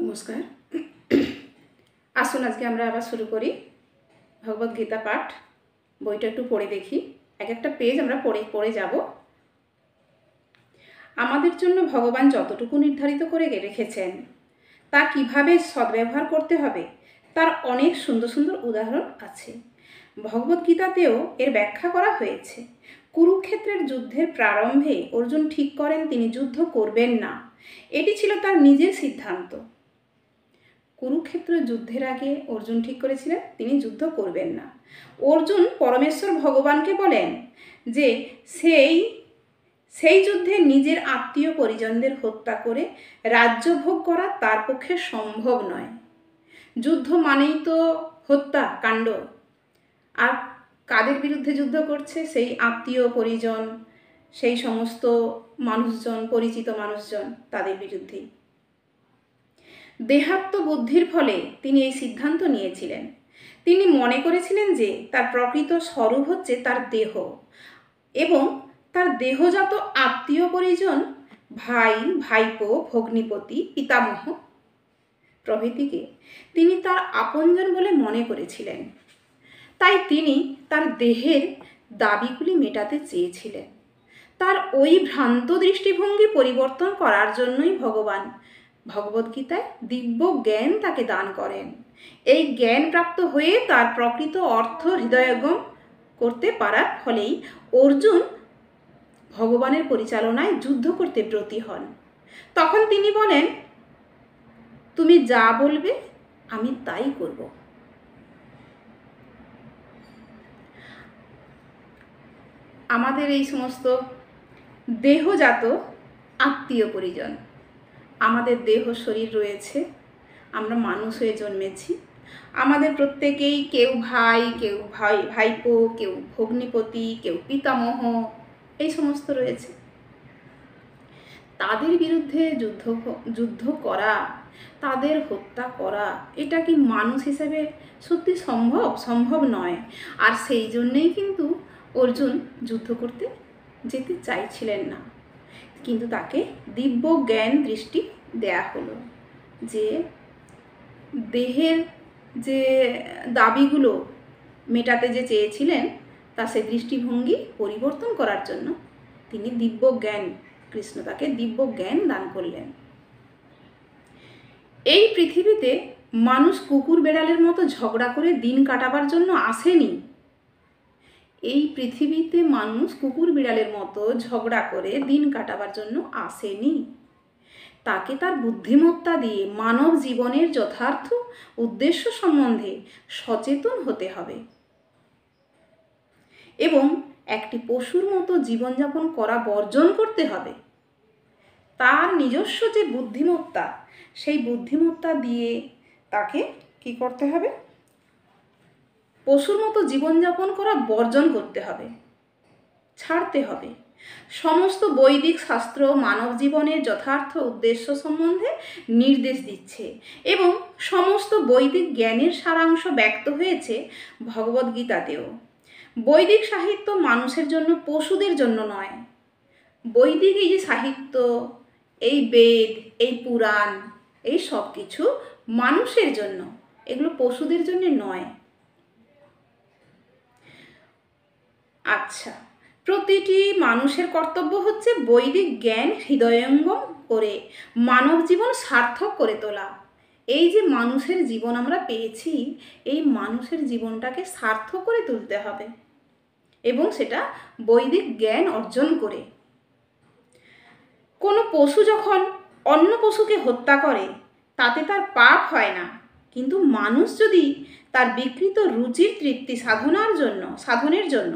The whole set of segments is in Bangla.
নমস্কার। আসুন আজকে আমরা আবার শুরু করি ভগবদ গীতা পাঠ। বইটা একটু পড়ে দেখি, এক একটা পেজ আমরা পড়ে যাব। আমাদের জন্য ভগবান যতটুকু নির্ধারিত করে রেখেছেন তা কিভাবে সদ্ব্যবহার করতে হবে তার অনেক সুন্দর সুন্দর উদাহরণ আছে। ভগবদ গীতাতেও এর ব্যাখ্যা করা হয়েছে। কুরুক্ষেত্রের যুদ্ধের প্রারম্ভে অর্জুন ঠিক করেন তিনি যুদ্ধ করবেন না। এটি ছিল তার নিজের সিদ্ধান্ত। কুরুক্ষেত্র যুদ্ধের আগে অর্জুন ঠিক করেছিলেন তিনি যুদ্ধ করবেন না। অর্জুন পরমেশ্বর ভগবানকে বলেন যে সেই যুদ্ধে নিজের আত্মীয় পরিজনদের হত্যা করে রাজ্য ভোগ করা তার পক্ষে সম্ভব নয়। যুদ্ধ মানেই তো হত্যা কাণ্ড। আর কাদের বিরুদ্ধে যুদ্ধ করছে? সেই আত্মীয় পরিজন, সেই সমস্ত মানুষজন, পরিচিত মানুষজন, তাদের বিরুদ্ধেই। দেহাত্ম বুদ্ধির ফলে তিনি এই সিদ্ধান্ত নিয়েছিলেন। তিনি মনে করেছিলেন যে তার প্রকৃত স্বরূপ হচ্ছে তার দেহ এবং তার দেহজাত আত্মীয় পরিজন, ভাই, ভাইপো, ভগ্নিপতি, পিতামহ প্রভৃতিকে তিনি তার আপনজন বলে মনে করেছিলেন। তাই তিনি তার দেহের দাবিগুলি মেটাতে চেয়েছিলেন। তার ওই ভ্রান্ত দৃষ্টিভঙ্গি পরিবর্তন করার জন্যই ভগবান ভগবদ্গীতায় দিব্য জ্ঞান তাকে দান করেন। এই জ্ঞান প্রাপ্ত হয়ে তার প্রকৃত অর্থ হৃদয়ঙ্গম করতে পারার ফলেই অর্জুন ভগবানের পরিচালনায় যুদ্ধ করতে ব্রতী হন। তখন তিনি বলেন, তুমি যা বলবে আমি তাই করব। আমাদের এই সমস্ত দেহজাত আত্মীয় পরিজন, আমাদের দেহ শরীর রয়েছে, আমরা মানুষ হয়ে জন্মেছি। আমাদের প্রত্যেকেই কেউ ভাইপো, কেউ ভগ্নিপতি, কেউ পিতামহ, এই সমস্ত রয়েছে। তাদের বিরুদ্ধে যুদ্ধ করা, তাদের হত্যা করা, এটা কি মানুষ হিসেবে সত্যি সম্ভব নয়। আর সেই জন্যেই কিন্তু অর্জুন যুদ্ধ করতে যেতে চাইছিলেন না। কিন্তু তাকে দিব্য জ্ঞান দৃষ্টি দেয়া হলো যে দেহের যে দাবিগুলো মেটাতে যে চেয়েছিলেন তা সে দৃষ্টিভঙ্গি পরিবর্তন করার জন্য তিনি দিব্য জ্ঞান, কৃষ্ণ তাকে দিব্য জ্ঞান দান করলেন। এই পৃথিবীতে মানুষ কুকুর বেড়ালের মতো ঝগড়া করে দিন কাটাবার জন্য আসেনি। এই পৃথিবীতে মানুষ কুকুর বিড়ালের মতো ঝগড়া করে দিন কাটাবার জন্য আসেনি। তাকে তার বুদ্ধিমত্তা দিয়ে মানব জীবনের যথার্থ উদ্দেশ্য সম্বন্ধে সচেতন হতে হবে এবং একটি পশুর মতো জীবনযাপন করা বর্জন করতে হবে। তার নিজস্ব যে বুদ্ধিমত্তা, সেই বুদ্ধিমত্তা দিয়ে তাকে কি করতে হবে? পশুর মতো জীবনযাপন করা বর্জন করতে হবে, ছাড়তে হবে। সমস্ত বৈদিক শাস্ত্র মানব জীবনের যথার্থ উদ্দেশ্য সম্বন্ধে নির্দেশ দিচ্ছে এবং সমস্ত বৈদিক জ্ঞানের সারাংশ ব্যক্ত হয়েছে ভগবদ্গীতাতেও। বৈদিক সাহিত্য মানুষের জন্য, পশুদের জন্য নয়। বৈদিক এই যে সাহিত্য, এই বেদ, এই পুরাণ, এই সব কিছু মানুষের জন্য, এগুলো পশুদের জন্য নয়। আচ্ছা, প্রতিটি মানুষের কর্তব্য হচ্ছে বৈদিক জ্ঞান হৃদয়ঙ্গম করে মানব জীবন সার্থক করে তোলা। এই যে মানুষের জীবন আমরা পেয়েছি, এই মানুষের জীবনটাকে সার্থক করে তুলতে হবে এবং সেটা বৈদিক জ্ঞান অর্জন করে। কোনো পশু যখন অন্য পশুকে হত্যা করে তাতে তার পাপ হয় না, কিন্তু মানুষ যদি তার বিকৃত রুচির তৃপ্তি সাধনের জন্য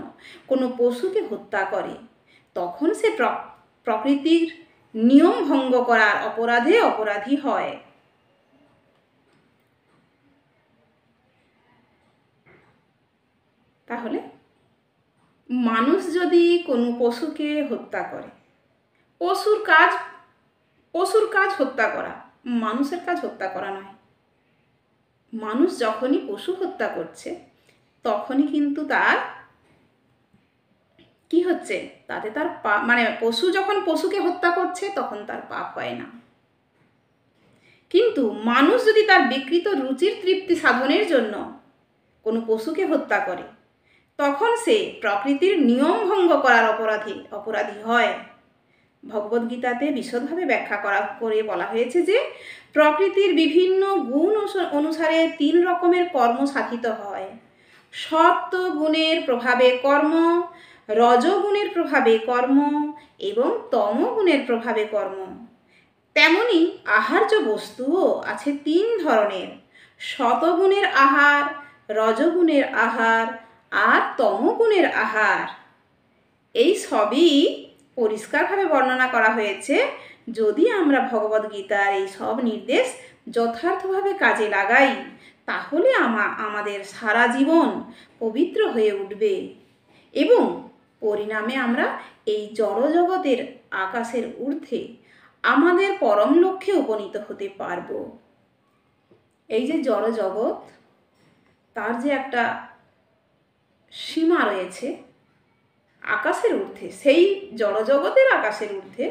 কোনো পশুকে হত্যা করে তখন সে প্রকৃতির নিয়ম ভঙ্গ করার অপরাধী হয়। তাহলে মানুষ যদি কোনো পশুকে হত্যা করে, পশুর কাজ হত্যা করা, মানুষের কাজ হত্যা করা নয়। মানুষ যখনই পশু হত্যা করছে তখনই কিন্তু তার কি হচ্ছে? তাতে তার পাপ, মানে পশু যখন পশুকে হত্যা করছে তখন তার পাপ হয় না। কিন্তু মানুষ যদি তার বিকৃত রুচির তৃপ্তি সাধনের জন্য কোনো পশুকে হত্যা করে, তখন সে প্রকৃতির নিয়ম ভঙ্গ করার অপরাধী হয়। ভগবদ্গীতাতে বিশদভাবে ব্যাখ্যা করে বলা হয়েছে যে প্রকৃতির বিভিন্ন গুণ অনুসারে 3 রকমের কর্ম সাধিত হয়। সত্ত্ব গুণের প্রভাবে কর্ম, রজগুণের প্রভাবে কর্ম এবং তমগুণের প্রভাবে কর্ম। তেমনি আহার্য বস্তুও আছে 3 ধরনের: সতগুণের আহার, রজগুণের আহার আর তমগুণের আহার। এই সবই পরিষ্কারভাবে বর্ণনা করা হয়েছে। যদি আমরা ভগবদ্গীতার এই সব নির্দেশ যথার্থভাবে কাজে লাগাই, তাহলে আমাদের সারা জীবন পবিত্র হয়ে উঠবে এবং পরিণামে আমরা এই জড়জগতের আকাশের ঊর্ধ্বে আমাদের পরম লক্ষ্যে উপনীত হতে পারব। এই যে জড়জগৎ, তার যে একটা সীমা রয়েছে আকাশের ঊর্ধ্বে, সেই জড়জগতের আকাশের ঊর্ধ্বে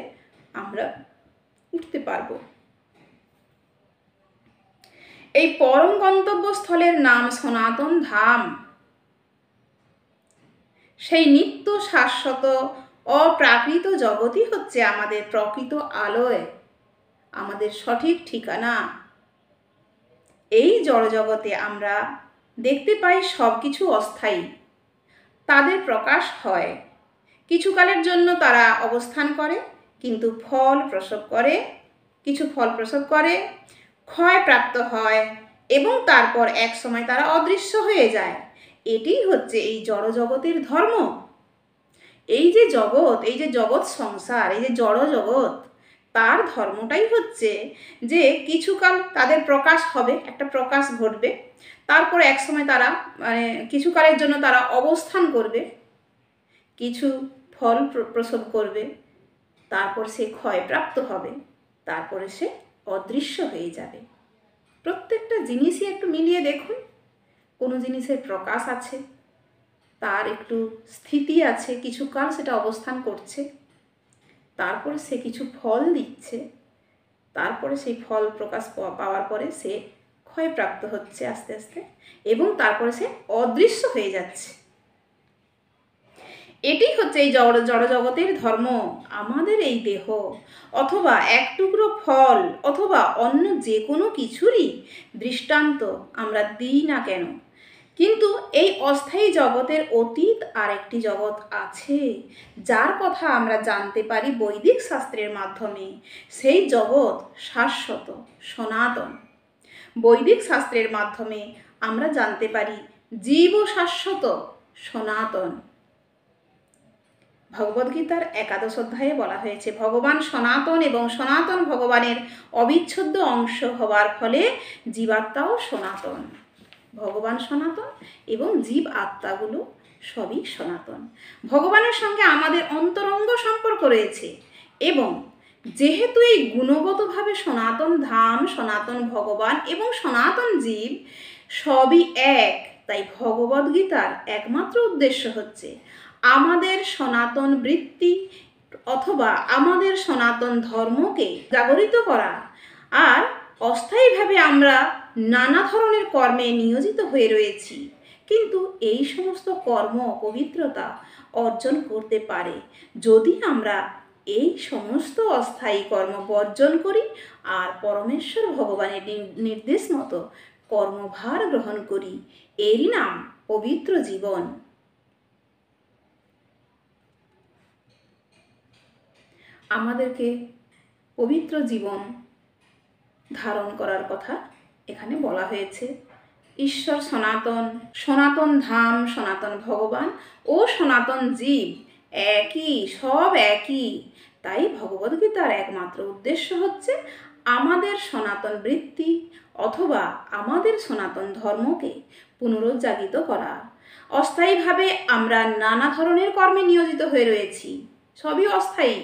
আমরা উঠতে পারব। এই পরম গন্তব্যস্থলের নাম সনাতন ধাম। সেই নিত্য শাশ্বত অপ্রাকৃত জগৎই হচ্ছে আমাদের প্রকৃত আলয়, আমাদের সঠিক ঠিকানা। এই জড়জগতে আমরা দেখতে পাই সব কিছু অস্থায়ী, তাদের প্রকাশ হয়, কিছুকালের জন্য তারা অবস্থান করে, কিন্তু কিছু ফল প্রসব করে, ক্ষয়প্রাপ্ত হয় এবং তারপর এক সময় তারা অদৃশ্য হয়ে যায়। এটিই হচ্ছে এই জড়জগতের ধর্ম। এই যে জগৎ, এই যে জগৎ সংসার, এই যে জড় জগৎ, তার ধর্মটাই হচ্ছে যে কিছুকাল তাদের প্রকাশ হবে, একটা প্রকাশ ঘটবে, তারপর এক সময় তারা কিছুকালের জন্য তারা অবস্থান করবে, কিছু ফল প্রসব করবে, তারপর সে ক্ষয়প্রাপ্ত হবে, তারপরে সে অদৃশ্য হয়ে যাবে। প্রত্যেকটা জিনিসই একটু মিলিয়ে দেখুন। কোনো জিনিসের প্রকাশ আছে, তার একটু স্থিতি আছে, কিছুকাল সেটা অবস্থান করছে, তারপরে সে কিছু ফল দিচ্ছে, তারপরে সেই ফল প্রকাশ পাওয়ার পরে সে ক্ষয়প্রাপ্ত হচ্ছে আস্তে আস্তে এবং তারপরে সে অদৃশ্য হয়ে যাচ্ছে। এটি হচ্ছে এই জড়জগতের ধর্ম। আমাদের এই দেহ অথবা এক টুকরো ফল অথবা অন্য যে কোনো কিছুরই দৃষ্টান্ত আমরা দিই না কেন, কিন্তু এই অস্থায়ী জগতের অতীত আরেকটি জগৎ আছে, যার কথা আমরা জানতে পারি বৈদিক শাস্ত্রের মাধ্যমে। সেই জগৎ শাশ্বত, সনাতন। বৈদিক শাস্ত্রের মাধ্যমে আমরা জানতে পারি জীব শাশ্বত, সনাতন। ভগবদ্গীতার 11 অধ্যায়ে বলা হয়েছে ভগবান সনাতন এবং সনাতন ভগবানের অবিচ্ছেদ্য অংশ হওয়ার ফলে জীবাত্মাও সনাতন। ভগবান সনাতন এবং জীব আত্মাগুলো সবই সনাতন। ভগবানের সঙ্গে আমাদের অন্তরঙ্গ সম্পর্ক রয়েছে এবং যেহেতু এই গুণগতভাবে সনাতন ধাম, সনাতন ভগবান এবং সনাতন জীব সবই এক, তাই ভগবদ্গীতার একমাত্র উদ্দেশ্য হচ্ছে আমাদের সনাতন বৃত্তি অথবা আমাদের সনাতন ধর্মকে জাগরিত করা। আর অস্থায়ীভাবে আমরা নানা ধরনের কর্মে নিয়োজিত হয়ে রয়েছি, কিন্তু এই সমস্ত কর্ম পবিত্রতা অর্জন করতে পারে যদি আমরা এই সমস্ত অস্থায়ী কর্ম বর্জন করি আর পরমেশ্বর ভগবানের নির্দেশ মতো কর্মভার গ্রহণ করি। এরই নাম পবিত্র জীবন। আমাদেরকে পবিত্র জীবন ধারণ করার কথা এখানে বলা হয়েছে। ঈশ্বর সনাতন, সনাতন ধাম, সনাতন ভগবান ও সনাতন জীব একই, সব একই। তাই ভগবদ্গীতার একমাত্র উদ্দেশ্য হচ্ছে আমাদের সনাতন বৃত্তি অথবা আমাদের সনাতন ধর্মকে পুনরুজ্জীবিত করা। অস্থায়ীভাবে আমরা নানা ধরনের কর্মে নিয়োজিত হয়ে রয়েছি, সবই অস্থায়ী।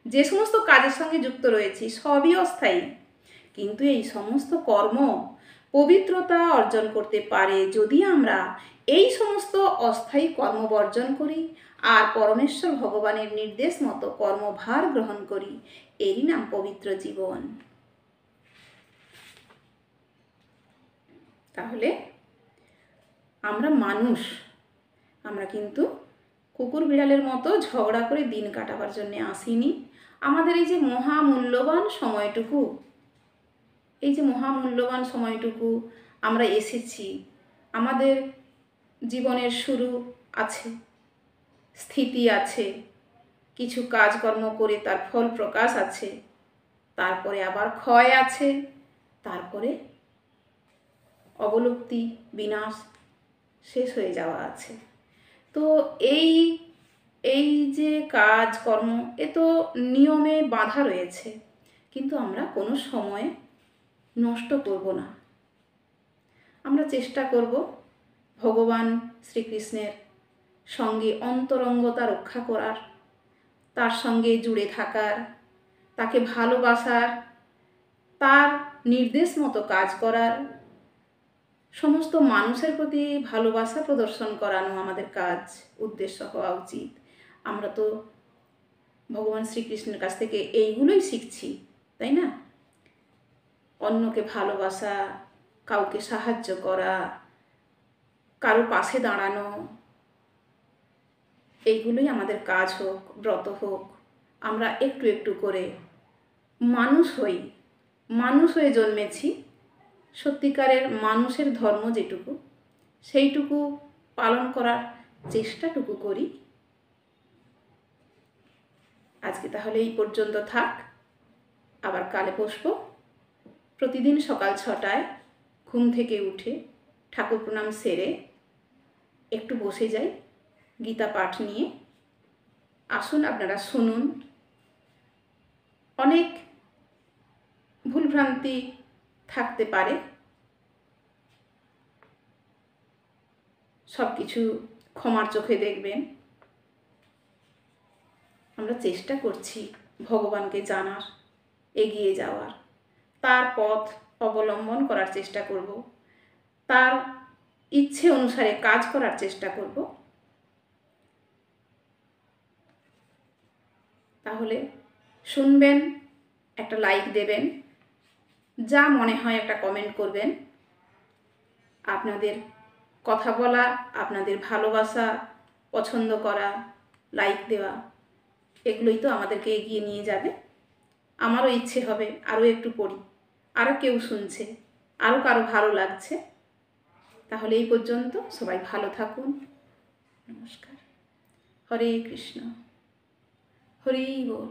যে সমস্ত কাজের সঙ্গে যুক্ত রয়েছি সবই অস্থায়ী, কিন্তু এই সমস্ত কর্ম পবিত্রতা অর্জন করতে পারে যদি আমরা এই সমস্ত অস্থায়ী কর্ম বর্জন করি আর পরমেশ্বর ভগবানের নির্দেশ মতো কর্মভার গ্রহণ করি। এরই নাম পবিত্র জীবন। তাহলে আমরা মানুষ, আমরা কিন্তু কুকুর বিড়ালের মতো ঝগড়া করে দিন কাটাবার জন্যে আসিনি। আমাদের এই যে মহামূল্যবান সময়টুকু, এই যে মহামূল্যবান সময়টুকু আমরা এসেছি, আমাদের জীবনের শুরু আছে, স্থিতি আছে, কিছু কাজকর্ম করে তার ফল প্রকাশ আছে, তারপরে আবার ক্ষয় আছে, তারপরে অবলুপ্তি, বিনাশ, শেষ হয়ে যাওয়া আছে। তো এই এই যে কাজকর্ম, এ তো নিয়মে বাঁধা রয়েছে, কিন্তু আমরা কোনো সময় নষ্ট করব না। আমরা চেষ্টা করব ভগবান শ্রীকৃষ্ণের সঙ্গে অন্তরঙ্গতা রক্ষা করার, তার সঙ্গে জুড়ে থাকার, তাকে ভালোবাসার, তার নির্দেশ মতো কাজ করার, সমস্ত মানুষের প্রতি ভালোবাসা প্রদর্শন করানো আমাদের কাজ, উদ্দেশ্য হওয়া উচিত। আমরা তো ভগবান শ্রীকৃষ্ণের কাছ থেকে এইগুলোই শিখছি, তাই না? অন্যকে ভালোবাসা, কাউকে সাহায্য করা, কারো পাশে দাঁড়ানো, এইগুলোই আমাদের কাজ হোক, ব্রত হোক। আমরা একটু একটু করে মানুষ হই, মানুষ হয়ে জন্মেছি। সত্যিকারের মানুষের ধর্ম যেটুকু, সেইটুকু পালন করার চেষ্টাটুকু করি। আজকে তাহলে এই পর্যন্ত থাক, আবার কালে বসবো। প্রতিদিন সকাল 6টায় ঘুম থেকে উঠে ঠাকুর প্রণাম সেরে একটু বসে যাই গীতা পাঠ নিয়ে। আসুন আপনারা শুনুন। অনেক ভুলভ্রান্তি থাকতে পারে, সব কিছু ক্ষমার চোখে দেখবেন। আমরা চেষ্টা করছি ভগবানকে জানার, এগিয়ে যাওয়ার, তার পথ অবলম্বন করার চেষ্টা করব, তার ইচ্ছে অনুসারে কাজ করার চেষ্টা করব। তাহলে শুনবেন, একটা লাইক দেবেন, যা মনে হয় একটা কমেন্ট করবেন। আপনাদের কথা বলা, আপনাদের ভালোবাসা, পছন্দ করা, লাইক দেওয়া, এগুলোই তো আমাদেরকে এগিয়ে নিয়ে যাবে। আমারও ইচ্ছে হবে আরও একটু পড়ি, আরও কেউ শুনছে, আরও কারো ভালো লাগছে। তাহলে এই পর্যন্ত, সবাই ভালো থাকুন। নমস্কার। হরে কৃষ্ণ, হরি বল।